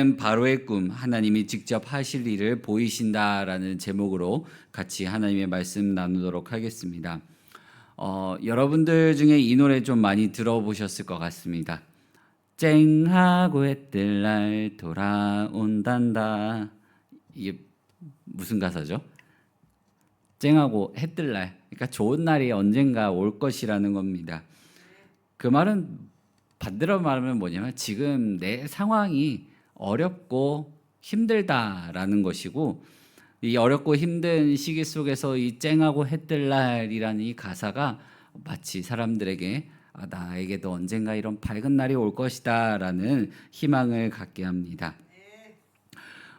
오늘은 바로의 꿈, 하나님이 직접 하실 일을 보이신다라는 제목으로 같이 하나님의 말씀 나누도록 하겠습니다. 여러분들 중에 이 노래 좀 많이 들어보셨을 것 같습니다. 쨍하고 해뜰 날 돌아온단다. 이게 무슨 가사죠? 쨍하고 해뜰 날, 그러니까 좋은 날이 언젠가 올 것이라는 겁니다. 그 말은 반대로 말하면 뭐냐면 지금 내 상황이 어렵고 힘들다라는 것이고, 이 어렵고 힘든 시기 속에서 이 쨍하고 해뜰 날이라는 이 가사가 마치 사람들에게 나에게도 언젠가 이런 밝은 날이 올 것이다라는 희망을 갖게 합니다.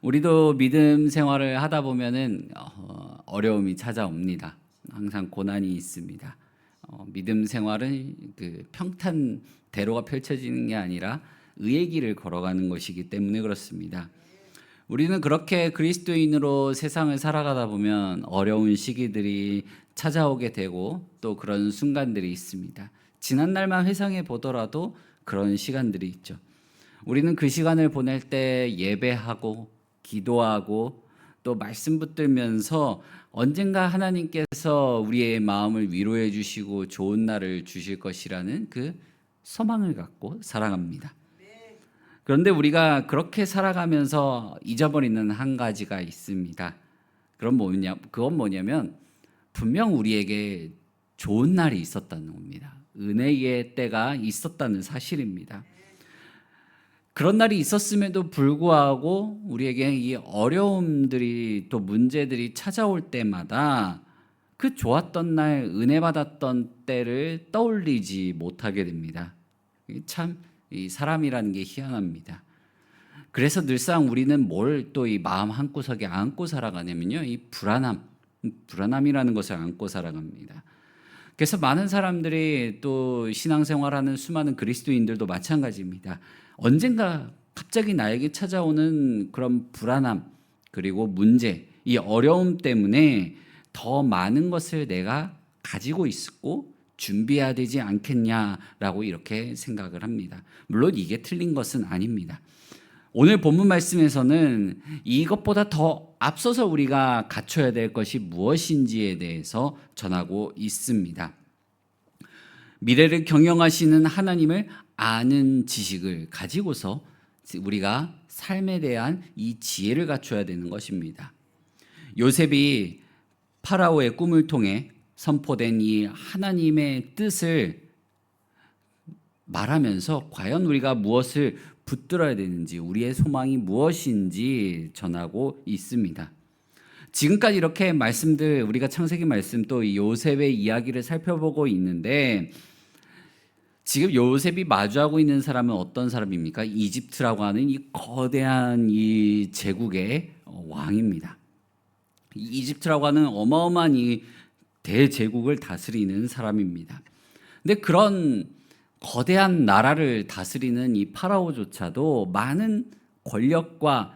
우리도 믿음 생활을 하다 보면은 어려움이 찾아옵니다. 항상 고난이 있습니다. 믿음 생활은 그 평탄대로가 펼쳐지는 게 아니라 의의 길을 걸어가는 것이기 때문에 그렇습니다. 우리는 그렇게 그리스도인으로 세상을 살아가다 보면 어려운 시기들이 찾아오게 되고 또 그런 순간들이 있습니다. 지난 날만 회상해 보더라도 그런 시간들이 있죠. 우리는 그 시간을 보낼 때 예배하고 기도하고 또 말씀 붙들면서 언젠가 하나님께서 우리의 마음을 위로해 주시고 좋은 날을 주실 것이라는 그 소망을 갖고 살아갑니다. 그런데 우리가 그렇게 살아가면서 잊어버리는 한 가지가 있습니다. 그건 뭐냐면 분명 우리에게 좋은 날이 있었다는 겁니다. 은혜의 때가 있었다는 사실입니다. 그런 날이 있었음에도 불구하고 우리에게 이 어려움들이 또 문제들이 찾아올 때마다 그 좋았던 날, 은혜 받았던 때를 떠올리지 못하게 됩니다. 참 이 사람이라는 게 희한합니다. 그래서 늘상 우리는 뭘 또 이 마음 한구석에 안고 살아가냐면요, 이 불안함이라는 것을 안고 살아갑니다. 그래서 많은 사람들이 또 신앙생활하는 수많은 그리스도인들도 마찬가지입니다. 언젠가 갑자기 나에게 찾아오는 그런 불안함, 그리고 문제, 이 어려움 때문에 더 많은 것을 내가 가지고 있고 준비해야 되지 않겠냐라고 이렇게 생각을 합니다. 물론 이게 틀린 것은 아닙니다. 오늘 본문 말씀에서는 이것보다 더 앞서서 우리가 갖춰야 될 것이 무엇인지에 대해서 전하고 있습니다. 미래를 경영하시는 하나님을 아는 지식을 가지고서 우리가 삶에 대한 이 지혜를 갖춰야 되는 것입니다. 요셉이 파라오의 꿈을 통해 선포된 이 하나님의 뜻을 말하면서 과연 우리가 무엇을 붙들어야 되는지, 우리의 소망이 무엇인지 전하고 있습니다. 지금까지 이렇게 말씀들, 우리가 창세기 말씀 또 요셉의 이야기를 살펴보고 있는데, 지금 요셉이 마주하고 있는 사람은 어떤 사람입니까? 이집트라고 하는 이 거대한 이 제국의 왕입니다. 이집트라고 하는 어마어마한 이 대제국을 다스리는 사람입니다. 근데 그런 거대한 나라를 다스리는 이 파라오조차도 많은 권력과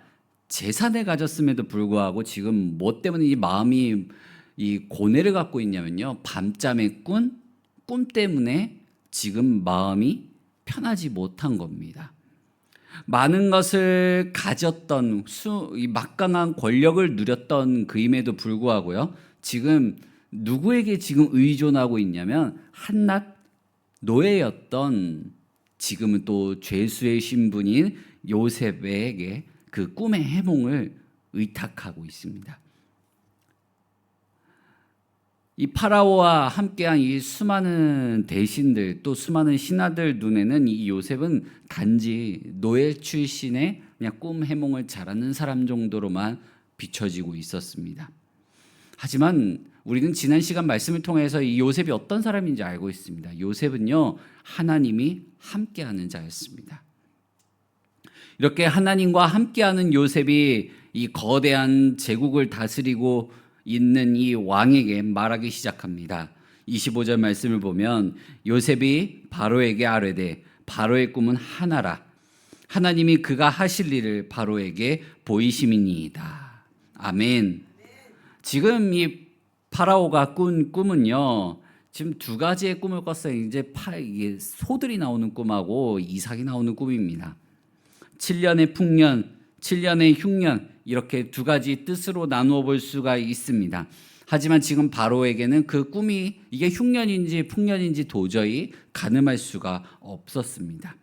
재산을 가졌음에도 불구하고 지금 뭐 때문에 이 마음이 이 고뇌를 갖고 있냐면요, 밤잠에 꾼 꿈 때문에 지금 마음이 편하지 못한 겁니다. 많은 것을 가졌던 이 막강한 권력을 누렸던 그임에도 불구하고요, 지금 누구에게 지금 의존하고 있냐면 한낱 노예였던, 지금은 또 죄수의 신분인 요셉에게 그 꿈의 해몽을 의탁하고 있습니다. 이 파라오와 함께한 이 수많은 대신들, 또 수많은 신하들 눈에는 이 요셉은 단지 노예 출신의 그냥 꿈 해몽을 잘하는 사람 정도로만 비춰지고 있었습니다. 하지만 우리는 지난 시간 말씀을 통해서 이 요셉이 어떤 사람인지 알고 있습니다. 요셉은요, 하나님이 함께하는 자였습니다. 이렇게 하나님과 함께하는 요셉이 이 거대한 제국을 다스리고 있는 이 왕에게 말하기 시작합니다. 25절 말씀을 보면 요셉이 바로에게 아뢰되 바로의 꿈은 하나라. 하나님이 그가 하실 일을 바로에게 보이심이니이다. 아멘. 지금 이 파라오가 꾼 꿈은요, 지금 두 가지의 꿈을 꿨어요. 이게 소들이 나오는 꿈하고 이삭이 나오는 꿈입니다. 7년의 풍년, 7년의 흉년, 이렇게 두 가지 뜻으로 나누어 볼 수가 있습니다. 하지만 지금 바로에게는 그 꿈이 이게 흉년인지 풍년인지 도저히 가늠할 수가 없었습니다.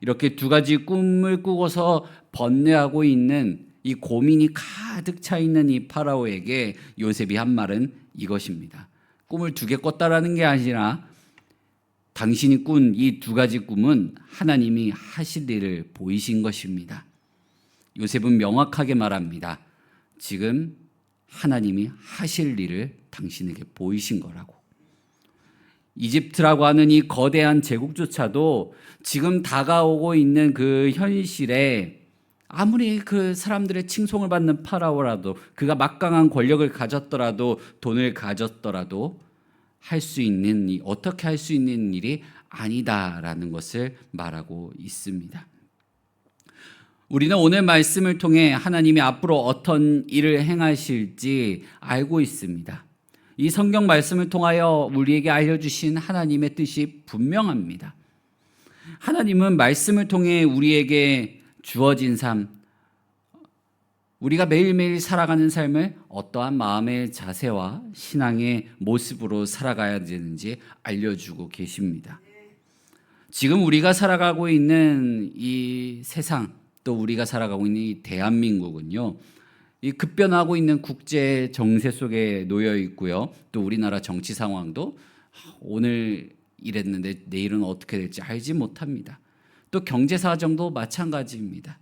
이렇게 두 가지 꿈을 꾸고서 번뇌하고 있는 이 고민이 가득 차 있는 이 파라오에게 요셉이 한 말은 이것입니다. 꿈을 두 개 꿨다라는 게 아니라 당신이 꾼 이 두 가지 꿈은 하나님이 하실 일을 보이신 것입니다. 요셉은 명확하게 말합니다. 지금 하나님이 하실 일을 당신에게 보이신 거라고. 이집트라고 하는 이 거대한 제국조차도 지금 다가오고 있는 그 현실에 아무리 그 사람들의 칭송을 받는 파라오라도, 그가 막강한 권력을 가졌더라도, 돈을 가졌더라도 할 수 있는, 어떻게 할 수 있는 일이 아니다라는 것을 말하고 있습니다. 우리는 오늘 말씀을 통해 하나님이 앞으로 어떤 일을 행하실지 알고 있습니다. 이 성경 말씀을 통하여 우리에게 알려주신 하나님의 뜻이 분명합니다. 하나님은 말씀을 통해 우리에게 주어진 삶, 우리가 매일매일 살아가는 삶을 어떠한 마음의 자세와 신앙의 모습으로 살아가야 되는지 알려주고 계십니다. 지금 우리가 살아가고 있는 이 세상, 또 우리가 살아가고 있는 이 대한민국은요, 이 급변하고 있는 국제 정세 속에 놓여 있고요. 또 우리나라 정치 상황도 오늘 이랬는데 내일은 어떻게 될지 알지 못합니다. 또 경제 사정도 마찬가지입니다.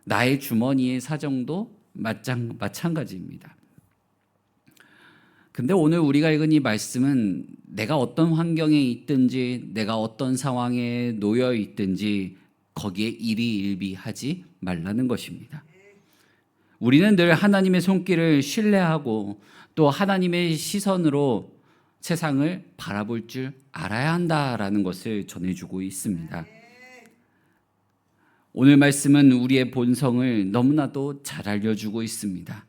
나의 주머니의 사정도 마찬가지입니다. 근데 오늘 우리가 읽은 이 말씀은 내가 어떤 환경에 있든지, 내가 어떤 상황에 놓여 있든지 거기에 일희일비하지 말라는 것입니다. 우리는 늘 하나님의 손길을 신뢰하고 또 하나님의 시선으로 세상을 바라볼 줄 알아야 한다라는 것을 전해주고 있습니다. 오늘 말씀은 우리의 본성을 너무나도 잘 알려주고 있습니다.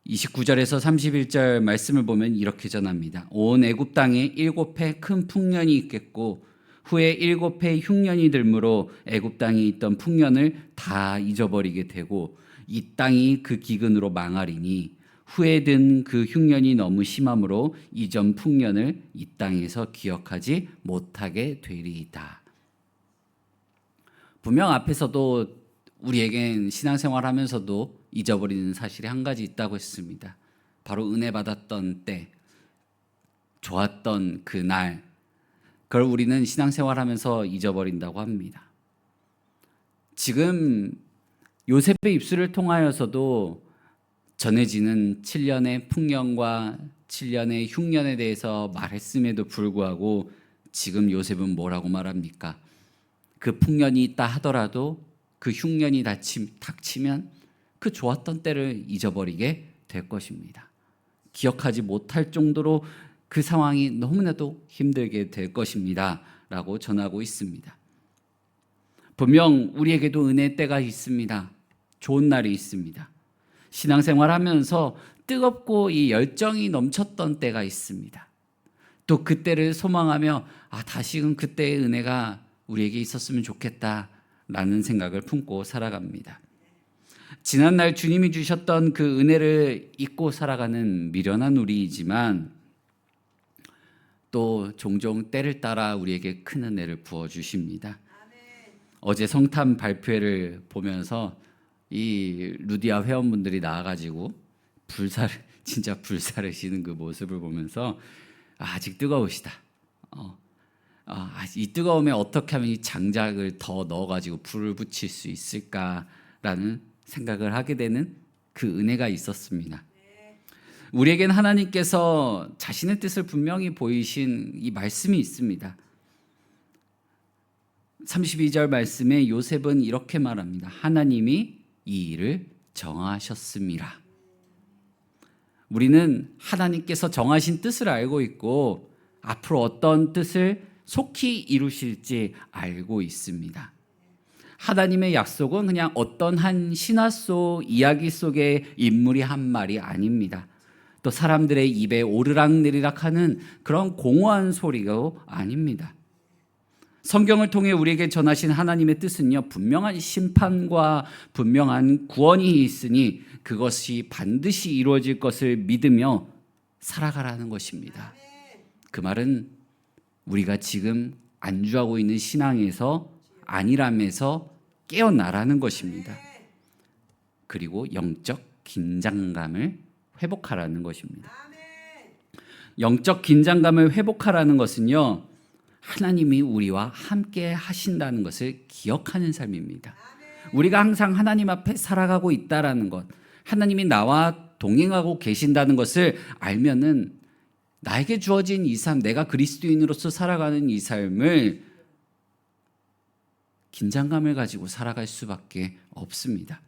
29절에서 31절 말씀을 보면 이렇게 전합니다. 온 애굽 땅에 7해 큰 풍년이 있겠고 후에 7해 흉년이 들므로 애굽 땅에 있던 풍년을 다 잊어버리게 되고 이 땅이 그 기근으로 망하리니 후에 든 그 흉년이 너무 심함으로 이전 풍년을 이 땅에서 기억하지 못하게 되리이다. 분명 앞에서도 우리에겐 신앙생활하면서도 잊어버리는 사실이 한 가지 있다고 했습니다. 바로 은혜 받았던 때, 좋았던 그 날, 그걸 우리는 신앙생활하면서 잊어버린다고 합니다. 지금 요셉의 입술을 통하여서도 전해지는 7년의 풍년과 7년의 흉년에 대해서 말했음에도 불구하고 지금 요셉은 뭐라고 말합니까? 그 풍년이 있다 하더라도 그 흉년이 닥치면 그 좋았던 때를 잊어버리게 될 것입니다. 기억하지 못할 정도로 그 상황이 너무나도 힘들게 될 것입니다. 라고 전하고 있습니다. 분명 우리에게도 은혜의 때가 있습니다. 좋은 날이 있습니다. 신앙생활 하면서 뜨겁고 이 열정이 넘쳤던 때가 있습니다. 또 그때를 소망하며 다시금 그때의 은혜가 우리에게 있었으면 좋겠다라는 생각을 품고 살아갑니다. 지난날 주님이 주셨던 그 은혜를 잊고 살아가는 미련한 우리이지만 또 종종 때를 따라 우리에게 큰 은혜를 부어주십니다. 어제 성탄 발표회를 보면서 이 루디아 회원분들이 나와가지고 진짜 불사르시는 그 모습을 보면서 아직 뜨거우시다. 이 뜨거움에 어떻게 하면 이 장작을 더 넣어가지고 불을 붙일 수 있을까라는 생각을 하게 되는 그 은혜가 있었습니다. 우리에겐 하나님께서 자신의 뜻을 분명히 보이신 이 말씀이 있습니다. 32절 말씀에 요셉은 이렇게 말합니다. 하나님이 이 일을 정하셨습니다. 우리는 하나님께서 정하신 뜻을 알고 있고 앞으로 어떤 뜻을 속히 이루실지 알고 있습니다. 하나님의 약속은 그냥 어떤 한 신화 속 이야기 속의 인물이 한 말이 아닙니다. 또 사람들의 입에 오르락내리락 하는 그런 공허한 소리가 아닙니다. 성경을 통해 우리에게 전하신 하나님의 뜻은요, 분명한 심판과 분명한 구원이 있으니 그것이 반드시 이루어질 것을 믿으며 살아가라는 것입니다. 그 말은 우리가 지금 안주하고 있는 신앙에서 안일함에서 깨어나라는 것입니다. 그리고 영적 긴장감을 회복하라는 것입니다. 영적 긴장감을 회복하라는 것은요, 하나님이 우리와 함께 하신다는 것을 기억하는 삶입니다. 우리가 항상 하나님 앞에 살아가고 있다라는 것, 하나님이 나와 동행하고 계신다는 것을 알면은 나에게 주어진 이 삶, 내가 그리스도인으로서 살아가는 이 삶을 긴장감을 가지고 살아갈 수밖에 없습니다.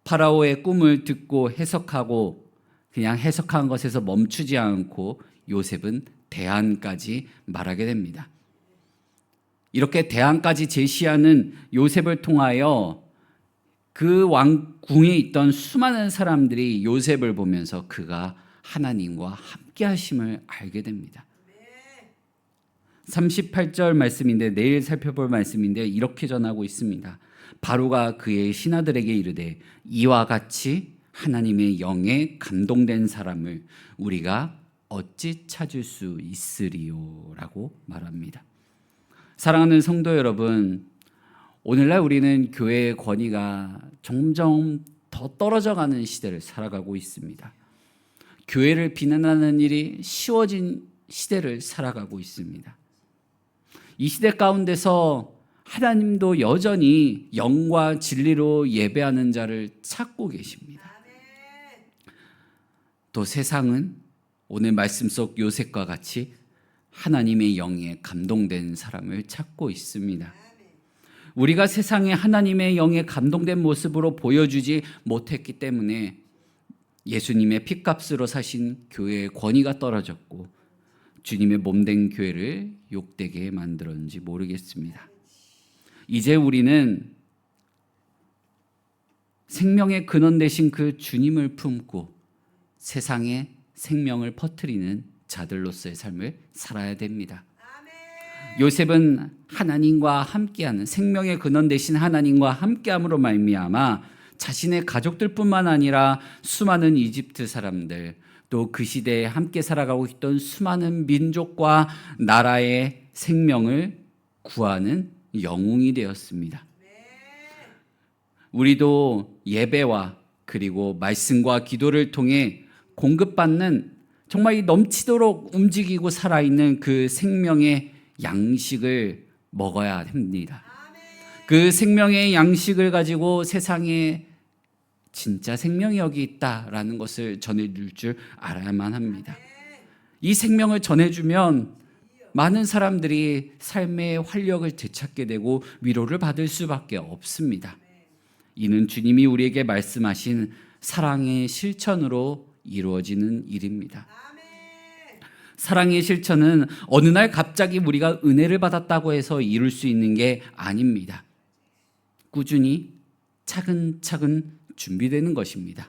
파라오의 꿈을 듣고 해석하고 그냥 해석한 것에서 멈추지 않고 요셉은 대안까지 말하게 됩니다. 이렇게 대안까지 제시하는 요셉을 통하여 그 왕궁에 있던 수많은 사람들이 요셉을 보면서 그가 하나님과 함께 하심을 알게 됩니다. 38절 말씀인데, 내일 살펴볼 말씀인데 이렇게 전하고 있습니다. 바로가 그의 신하들에게 이르되 이와 같이 하나님의 영에 감동된 사람을 우리가 어찌 찾을 수 있으리요? 라고 말합니다. 사랑하는 성도 여러분, 오늘날 우리는 교회의 권위가 점점 더 떨어져가는 시대를 살아가고 있습니다. 교회를 비난하는 일이 쉬워진 시대를 살아가고 있습니다. 이 시대 가운데서 하나님도 여전히 영과 진리로 예배하는 자를 찾고 계십니다. 또 세상은 오늘 말씀 속 요셉과 같이 하나님의 영에 감동된 사람을 찾고 있습니다. 우리가 세상에 하나님의 영에 감동된 모습으로 보여주지 못했기 때문에 예수님의 핏값으로 사신 교회의 권위가 떨어졌고 주님의 몸된 교회를 욕되게 만들었는지 모르겠습니다. 이제 우리는 생명의 근원 되신 그 주님을 품고 세상에 생명을 퍼뜨리는 자들로서의 삶을 살아야 됩니다. 요셉은 하나님과 함께하는, 생명의 근원 되신 하나님과 함께함으로 말미암아 자신의 가족들뿐만 아니라 수많은 이집트 사람들, 또 그 시대에 함께 살아가고 있던 수많은 민족과 나라의 생명을 구하는 영웅이 되었습니다. 우리도 예배와 그리고 말씀과 기도를 통해 공급받는 정말 이 넘치도록 움직이고 살아있는 그 생명의 양식을 먹어야 합니다. 그 생명의 양식을 가지고 세상에 진짜 생명이 여기 있다라는 것을 전해줄 줄 알아야만 합니다. 이 생명을 전해주면 많은 사람들이 삶의 활력을 되찾게 되고 위로를 받을 수밖에 없습니다. 이는 주님이 우리에게 말씀하신 사랑의 실천으로 이루어지는 일입니다. 사랑의 실천은 어느 날 갑자기 우리가 은혜를 받았다고 해서 이룰 수 있는 게 아닙니다. 꾸준히 차근차근 준비되는 것입니다.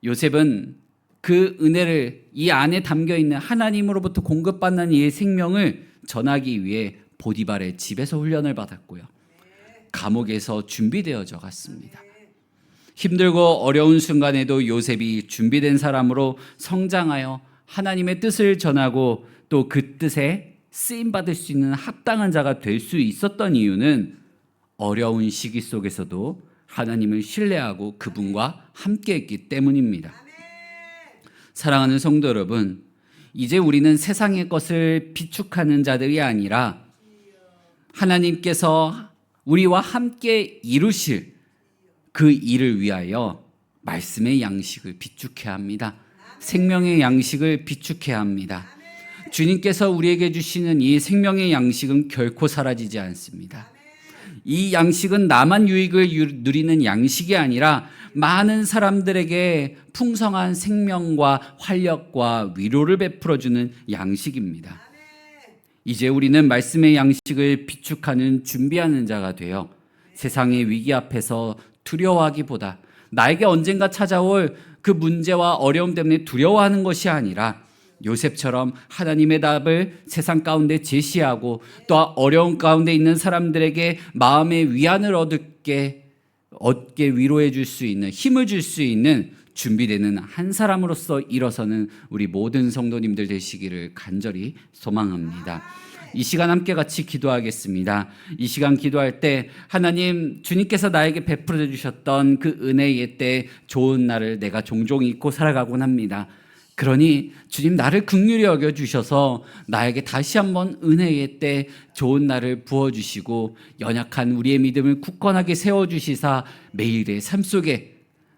요셉은 그 은혜를, 이 안에 담겨있는 하나님으로부터 공급받는 이의 생명을 전하기 위해 보디발의 집에서 훈련을 받았고요. 감옥에서 준비되어져 갔습니다. 힘들고 어려운 순간에도 요셉이 준비된 사람으로 성장하여 하나님의 뜻을 전하고 또 그 뜻에 쓰임받을 수 있는 합당한 자가 될 수 있었던 이유는 어려운 시기 속에서도 하나님을 신뢰하고 그분과 함께했기 때문입니다. 사랑하는 성도 여러분, 이제 우리는 세상의 것을 비축하는 자들이 아니라 하나님께서 우리와 함께 이루실 그 일을 위하여 말씀의 양식을 비축해야 합니다. 생명의 양식을 비축해야 합니다. 주님께서 우리에게 주시는 이 생명의 양식은 결코 사라지지 않습니다. 이 양식은 나만 유익을 누리는 양식이 아니라 많은 사람들에게 풍성한 생명과 활력과 위로를 베풀어주는 양식입니다. 이제 우리는 말씀의 양식을 비축하는, 준비하는 자가 되어 세상의 위기 앞에서 두려워하기보다 나에게 언젠가 찾아올 그 문제와 어려움 때문에 두려워하는 것이 아니라 요셉처럼 하나님의 답을 세상 가운데 제시하고 또 어려운 가운데 있는 사람들에게 마음의 위안을 얻게 위로해 줄 수 있는, 힘을 줄 수 있는 준비되는 한 사람으로서 일어서는 우리 모든 성도님들 되시기를 간절히 소망합니다. 이 시간 함께 같이 기도하겠습니다. 이 시간 기도할 때 하나님, 주님께서 나에게 베풀어 주셨던 그 은혜의 때 좋은 날을 내가 종종 잊고 살아가곤 합니다. 그러니 주님, 나를 긍휼히 여겨주셔서 나에게 다시 한번 은혜의 때 좋은 날을 부어주시고 연약한 우리의 믿음을 굳건하게 세워주시사 매일의 삶 속에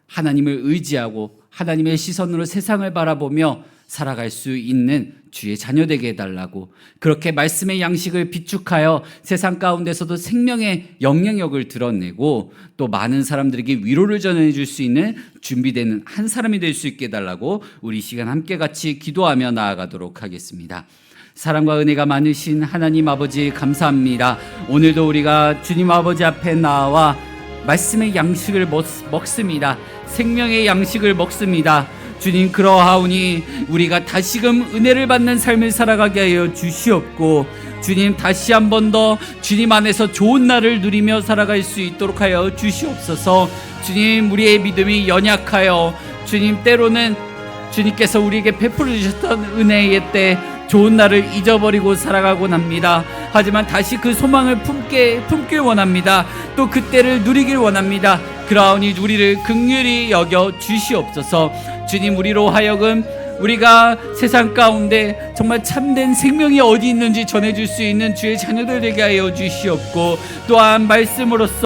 하나님을 의지하고 하나님의 시선으로 세상을 바라보며 살아갈 수 있는 주의 자녀되게 해달라고, 그렇게 말씀의 양식을 비축하여 세상 가운데서도 생명의 영향력을 드러내고 또 많은 사람들에게 위로를 전해줄 수 있는 준비되는 한 사람이 될 수 있게 해달라고 우리 시간 함께 같이 기도하며 나아가도록 하겠습니다. 사랑과 은혜가 많으신 하나님 아버지, 감사합니다. 오늘도 우리가 주님 아버지 앞에 나와 말씀의 양식을 먹습니다. 생명의 양식을 먹습니다. 주님, 그러하오니 우리가 다시금 은혜를 받는 삶을 살아가게 하여 주시옵고, 주님, 다시 한 번 더 주님 안에서 좋은 날을 누리며 살아갈 수 있도록 하여 주시옵소서. 주님, 우리의 믿음이 연약하여 주님, 때로는 주님께서 우리에게 베풀어 주셨던 은혜의 때 좋은 날을 잊어버리고 살아가곤 합니다. 하지만 다시 그 소망을 품길 원합니다. 또 그때를 누리길 원합니다. 그러하오니 우리를 긍휼히 여겨 주시옵소서. 주님, 우리로 하여금 우리가 세상 가운데 정말 참된 생명이 어디 있는지 전해줄 수 있는 주의 자녀들 되게 하여 주시옵고, 또한 말씀으로써